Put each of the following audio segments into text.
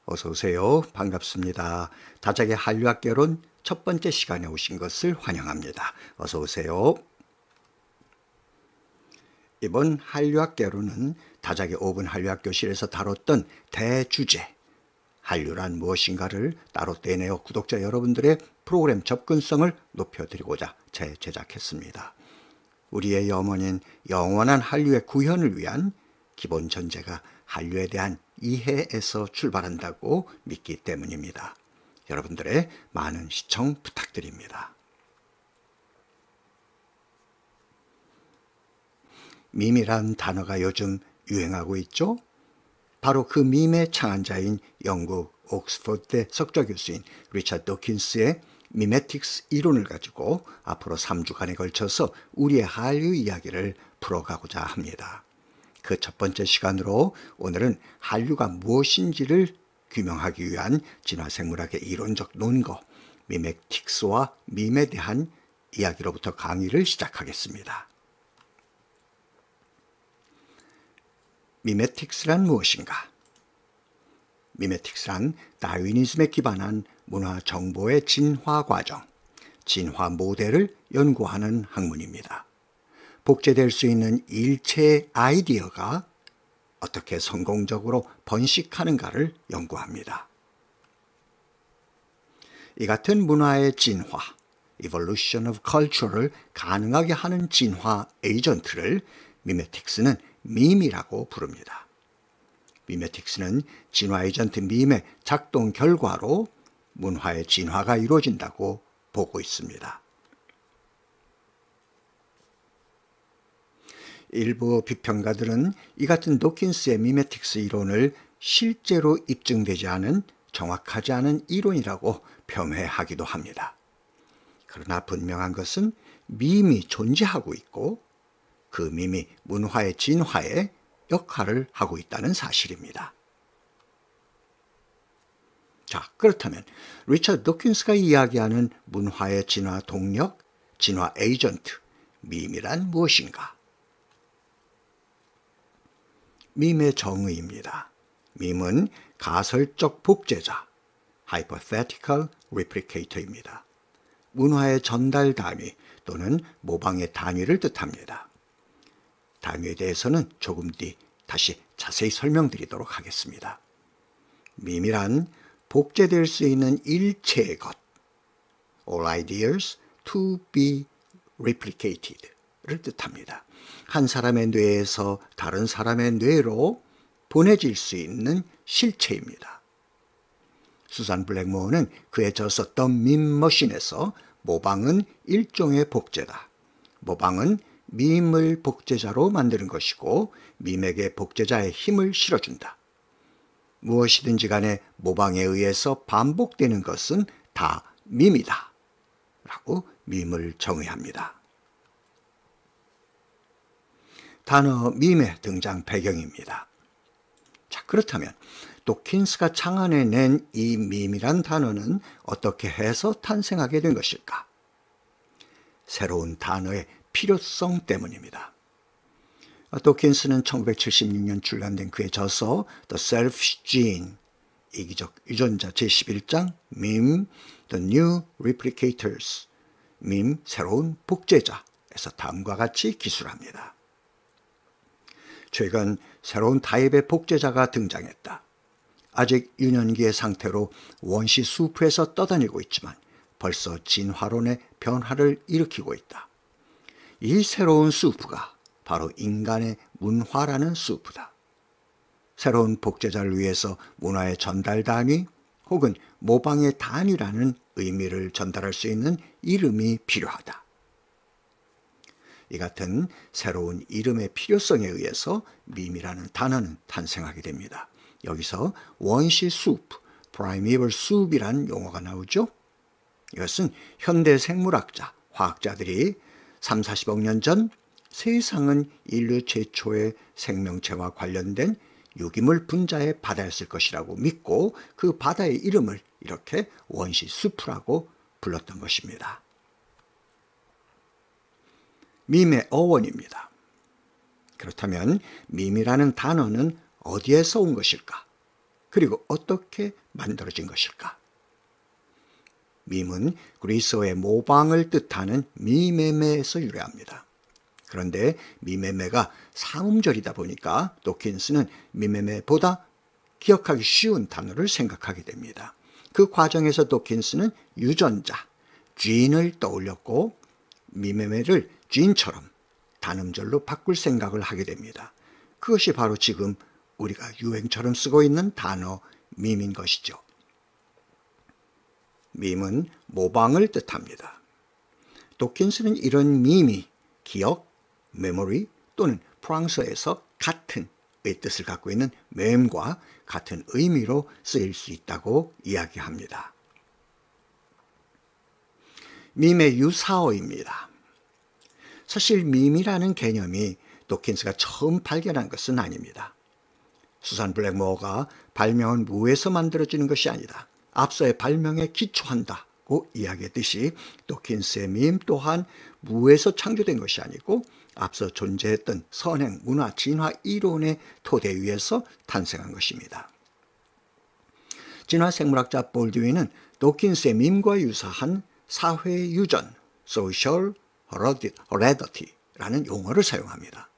어서 오세요. 반갑습니다. 다작의 한류학개론 첫 번째 시간에 오신 것을 환영합니다. 어서 오세요. 이번 한류학개론은 다작의 5분 한류학교실에서 다뤘던 대주제 한류란 무엇인가를 따로 떼내어 구독자 여러분들의 프로그램 접근성을 높여드리고자 재제작했습니다. 우리의 염원인 영원한 한류의 구현을 위한 기본 전제가 한류에 대한 이해에서 출발한다고 믿기 때문입니다. 여러분들의 많은 시청 부탁드립니다. 밈이란 단어가 요즘 유행하고 있죠? 바로 그 밈의 창안자인 영국 옥스퍼드대 석좌 교수인 리처드 도킨스의 미메틱스 이론을 가지고 앞으로 3주간에 걸쳐서 우리의 한류 이야기를 풀어가고자 합니다. 그 첫 번째 시간으로 오늘은 한류가 무엇인지를 규명하기 위한 진화생물학의 이론적 논거, 미메틱스와 밈에 대한 이야기로부터 강의를 시작하겠습니다. 미메틱스란 무엇인가? 미메틱스란 다윈이즘에 기반한 문화 정보의 진화 과정, 진화 모델을 연구하는 학문입니다. 복제될 수 있는 일체의 아이디어가 어떻게 성공적으로 번식하는가를 연구합니다. 이 같은 문화의 진화, Evolution of Culture를 가능하게 하는 진화 에이전트를 미메틱스는 밈이라고 부릅니다. 미메틱스는 진화 에이전트 밈의 작동 결과로 문화의 진화가 이루어진다고 보고 있습니다. 일부 비평가들은 이 같은 도킨스의 미메틱스 이론을 실제로 입증되지 않은 정확하지 않은 이론이라고 폄훼하기도 합니다. 그러나 분명한 것은 밈이 존재하고 있고 그 밈이 문화의 진화에 역할을 하고 있다는 사실입니다. 자, 그렇다면 리처드 도킨스가 이야기하는 문화의 진화 동력, 진화 에이전트, 밈이란 무엇인가? 밈의 정의입니다. 밈은 가설적 복제자, hypothetical replicator입니다. 문화의 전달 단위 또는 모방의 단위를 뜻합니다. 단위에 대해서는 조금 뒤 다시 자세히 설명드리도록 하겠습니다. 밈이란 복제될 수 있는 일체의 것, all ideas to be replicated를 뜻합니다. 한 사람의 뇌에서 다른 사람의 뇌로 보내질 수 있는 실체입니다. 수산 블랙모어는 그의 저 썼던 밈머신에서 모방은 일종의 복제다. 모방은 밈을 복제자로 만드는 것이고 밈에게 복제자의 힘을 실어준다. 무엇이든지 간에 모방에 의해서 반복되는 것은 다 밈이다. 라고 밈을 정의합니다. 단어 밈의 등장 배경입니다. 자, 그렇다면 도킨스가 창안해낸 이 밈이란 단어는 어떻게 해서 탄생하게 된 것일까? 새로운 단어의 필요성 때문입니다. 도킨스는 1976년 출간된 그의 저서 The Selfish Gene, 이기적 유전자 제11장 밈 The New Replicators, 밈 새로운 복제자에서 다음과 같이 기술합니다. 최근 새로운 타입의 복제자가 등장했다. 아직 유년기의 상태로 원시 수프에서 떠다니고 있지만 벌써 진화론의 변화를 일으키고 있다. 이 새로운 수프가 바로 인간의 문화라는 수프다. 새로운 복제자를 위해서 문화의 전달 단위 혹은 모방의 단위라는 의미를 전달할 수 있는 이름이 필요하다. 이 같은 새로운 이름의 필요성에 의해서 밈이라는 단어는 탄생하게 됩니다. 여기서 원시 수프, primeval soup이라는 용어가 나오죠. 이것은 현대 생물학자, 화학자들이 30-40억 년 전 세상은 인류 최초의 생명체와 관련된 유기물 분자의 바다였을 것이라고 믿고 그 바다의 이름을 이렇게 원시 수프라고 불렀던 것입니다. 밈의 어원입니다. 그렇다면 밈이라는 단어는 어디에서 온 것일까? 그리고 어떻게 만들어진 것일까? 밈은 그리스어의 모방을 뜻하는 미메메에서 유래합니다. 그런데 미메메가 삼음절이다 보니까 도킨스는 미메메보다 기억하기 쉬운 단어를 생각하게 됩니다. 그 과정에서 도킨스는 유전자, 쥔을 떠올렸고 미메메를 쥔처럼 단음절로 바꿀 생각을 하게 됩니다. 그것이 바로 지금 우리가 유행처럼 쓰고 있는 단어 밈인 것이죠. 밈은 모방을 뜻합니다. 도킨스는 이런 밈이 기억, 메모리 또는 프랑스어에서 같은의 뜻을 갖고 있는 맴과 같은 의미로 쓰일 수 있다고 이야기합니다. 밈의 유사어입니다. 사실 밈이라는 개념이 도킨스가 처음 발견한 것은 아닙니다. 수산 블랙모어가 발명은 무에서 만들어지는 것이 아니다. 앞서의 발명에 기초한다고 이야기했듯이 도킨스의 밈 또한 무에서 창조된 것이 아니고 앞서 존재했던 선행, 문화, 진화 이론의 토대 위에서 탄생한 것입니다. 진화 생물학자 볼드윈은 도킨스의 밈과 유사한 사회 유전, social heredity라는 용어를 사용합니다.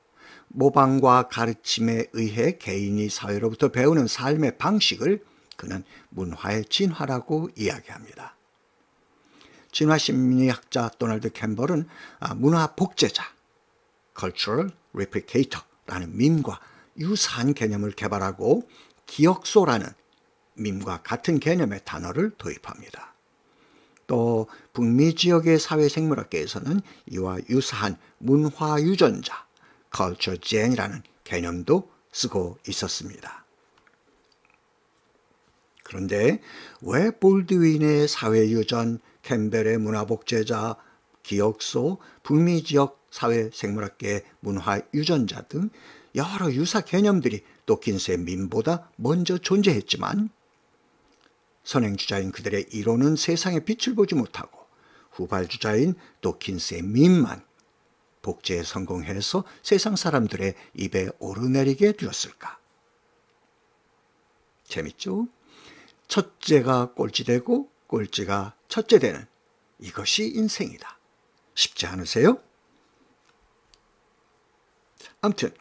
모방과 가르침에 의해 개인이 사회로부터 배우는 삶의 방식을 그는 문화의 진화라고 이야기합니다. 진화심리학자 도널드 캠벌은 문화 복제자, cultural replicator라는 밈과 유사한 개념을 개발하고 기억소라는 밈과 같은 개념의 단어를 도입합니다. 또 북미 지역의 사회생물학계에서는 이와 유사한 문화유전자, culture gen이라는 개념도 쓰고 있었습니다. 그런데 왜 볼드윈의 사회유전, 캠벨의 문화복제자, 기억소, 북미 지역 사회생물학계의 문화유전자 등 여러 유사 개념들이 도킨스의 밈보다 먼저 존재했지만 선행주자인 그들의 이론은 세상에 빛을 보지 못하고 후발주자인 도킨스의 밈만 복제에 성공해서 세상 사람들의 입에 오르내리게 되었을까? 재밌죠? 첫째가 꼴찌되고 꼴찌가 첫째되는 이것이 인생이다. 쉽지 않으세요? 아무튼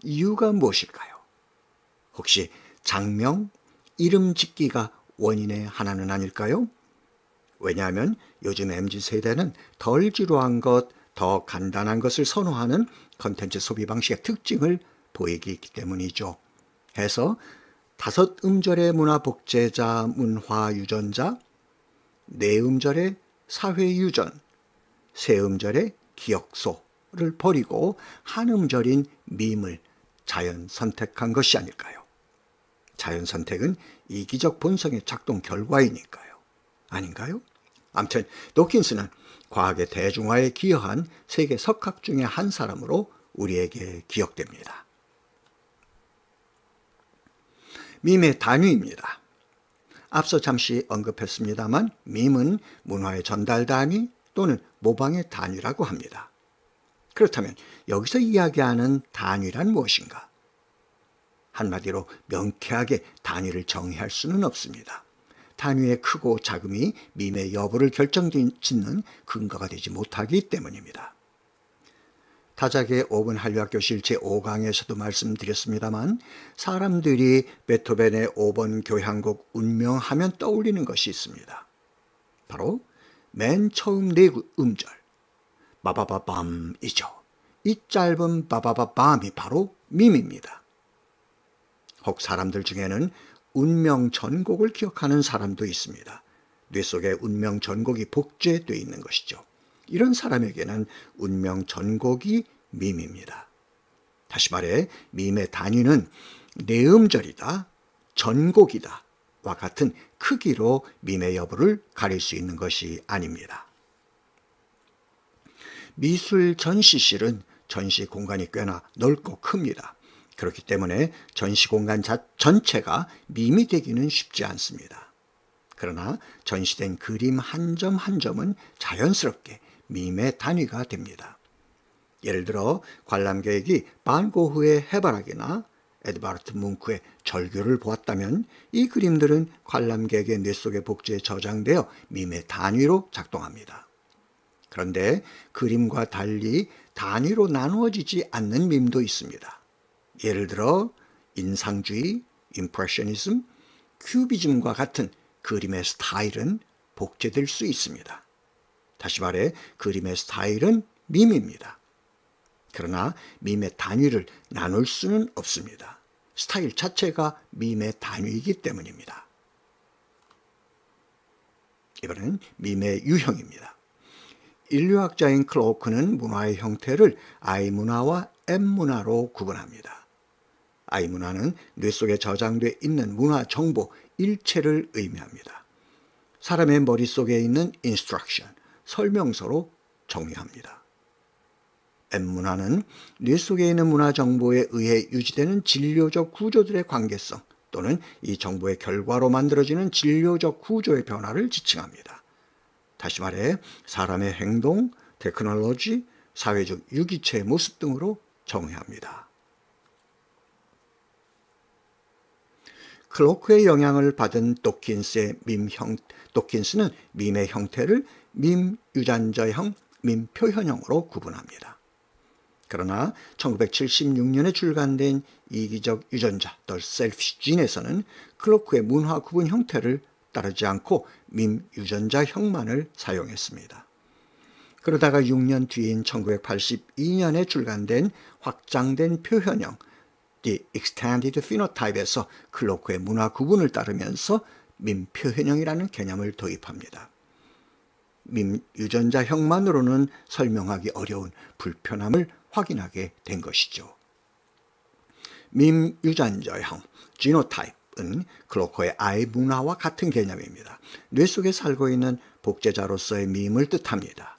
이유가 무엇일까요? 혹시 장명, 이름 짓기가 원인의 하나는 아닐까요? 왜냐하면 요즘 MZ세대는 덜 지루한 것, 더 간단한 것을 선호하는 컨텐츠 소비 방식의 특징을 보이기 때문이죠. 해서 5음절의 문화복제자, 문화유전자, 4음절의 사회유전, 3음절의 기억소를 버리고 한 음절인 밈을 자연 선택한 것이 아닐까요? 자연 선택은 이기적 본성의 작동 결과이니까요. 아닌가요? 아무튼 도킨스는 과학의 대중화에 기여한 세계 석학 중의 한 사람으로 우리에게 기억됩니다. 밈의 단위입니다. 앞서 잠시 언급했습니다만 밈은 문화의 전달 단위 또는 모방의 단위라고 합니다. 그렇다면 여기서 이야기하는 단위란 무엇인가? 한마디로 명쾌하게 단위를 정의할 수는 없습니다. 단위의 크고 작음이 밈의 여부를 결정짓는 근거가 되지 못하기 때문입니다. 타작의 5분 한류학교실 제5강에서도 말씀드렸습니다만 사람들이 베토벤의 5번 교향곡 운명하면 떠올리는 것이 있습니다. 바로 맨 처음 4음절 바바바밤이죠. 이 짧은 바바바밤이 바로 밈입니다. 혹 사람들 중에는 운명 전곡을 기억하는 사람도 있습니다. 뇌 속에 운명 전곡이 복제되어 있는 것이죠. 이런 사람에게는 운명 전곡이 밈입니다. 다시 말해 밈의 단위는 4음절이다, 전곡이다 와 같은 크기로 밈의 여부를 가릴 수 있는 것이 아닙니다. 미술 전시실은 전시 공간이 꽤나 넓고 큽니다. 그렇기 때문에 전시 공간 전체가 밈이 되기는 쉽지 않습니다. 그러나 전시된 그림 한 점 한 점은 자연스럽게 밈의 단위가 됩니다. 예를 들어 관람객이 반 고흐의 해바라기나 에드바르트 뭉크의 절규를 보았다면 이 그림들은 관람객의 뇌 속의 복제에 저장되어 밈의 단위로 작동합니다. 그런데 그림과 달리 단위로 나누어지지 않는 밈도 있습니다. 예를 들어 인상주의, 임프레셔니즘, 큐비즘과 같은 그림의 스타일은 복제될 수 있습니다. 다시 말해 그림의 스타일은 밈입니다. 그러나 밈의 단위를 나눌 수는 없습니다. 스타일 자체가 밈의 단위이기 때문입니다. 이번엔 밈의 유형입니다. 인류학자인 클로크는 문화의 형태를 I문화와 M문화로 구분합니다. I문화는 뇌 속에 저장되어 있는 문화 정보 일체를 의미합니다. 사람의 머릿속에 있는 instruction, 설명서로 정의합니다. M문화는 뇌 속에 있는 문화 정보에 의해 유지되는 진료적 구조들의 관계성 또는 이 정보의 결과로 만들어지는 진료적 구조의 변화를 지칭합니다. 다시 말해 사람의 행동, 테크놀로지, 사회적 유기체의 모습 등으로 정의합니다. 클로크의 영향을 받은 도킨스는 밈의 형태를 밈 유전자형, 밈 표현형으로 구분합니다. 그러나 1976년에 출간된 이기적 유전자 The Selfish Gene에서는 클로크의 문화 구분 형태를 따르지 않고 밈 유전자형만을 사용했습니다. 그러다가 6년 뒤인 1982년에 출간된 확장된 표현형 The Extended Phenotype에서 클로크의 문화 구분을 따르면서 밈 표현형이라는 개념을 도입합니다. 밈 유전자형만으로는 설명하기 어려운 불편함을 확인하게 된 것이죠. 밈 유전자형, 지노타입은 클로크의 I 문화와 같은 개념입니다. 뇌 속에 살고 있는 복제자로서의 밈을 뜻합니다.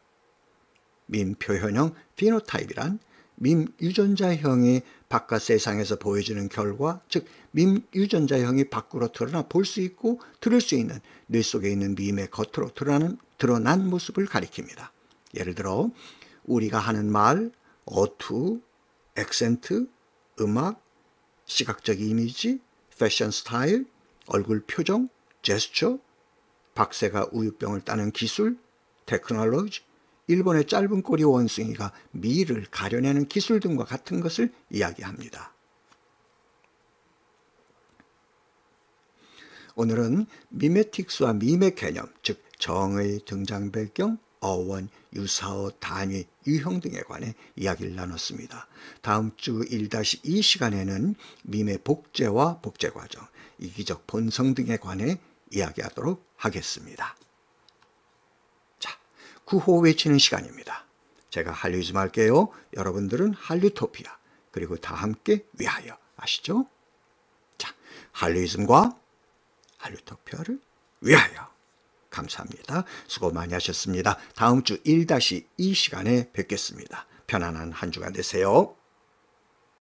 밈 표현형, 피노타입이란 밈 유전자형이 바깥 세상에서 보여지는 결과, 즉 밈 유전자형이 밖으로 드러나 볼 수 있고 들을 수 있는 뇌 속에 있는 밈의 겉으로 드러난 모습을 가리킵니다. 예를 들어 우리가 하는 말, 어투, 액센트, 음악, 시각적 이미지, 패션 스타일, 얼굴 표정, 제스처, 박새가 우유병을 따는 기술, 테크놀로지, 일본의 짧은 꼬리 원숭이가 미를 가려내는 기술 등과 같은 것을 이야기합니다. 오늘은 미메틱스와 밈의 개념, 즉 정의, 등장 배경, 어원, 유사어, 단위, 유형 등에 관해 이야기를 나눴습니다. 다음 주 1-2 시간에는 밈의 복제와 복제 과정, 이기적 본성 등에 관해 이야기하도록 하겠습니다. 자, 구호 외치는 시간입니다. 제가 한류이즘 할게요. 여러분들은 한류토피아, 그리고 다 함께 위하여. 아시죠? 자, 한류이즘과 한류토피아를 위하여. 감사합니다. 수고 많이 하셨습니다. 다음 주 1-2 시간에 뵙겠습니다. 편안한 한 주간 되세요.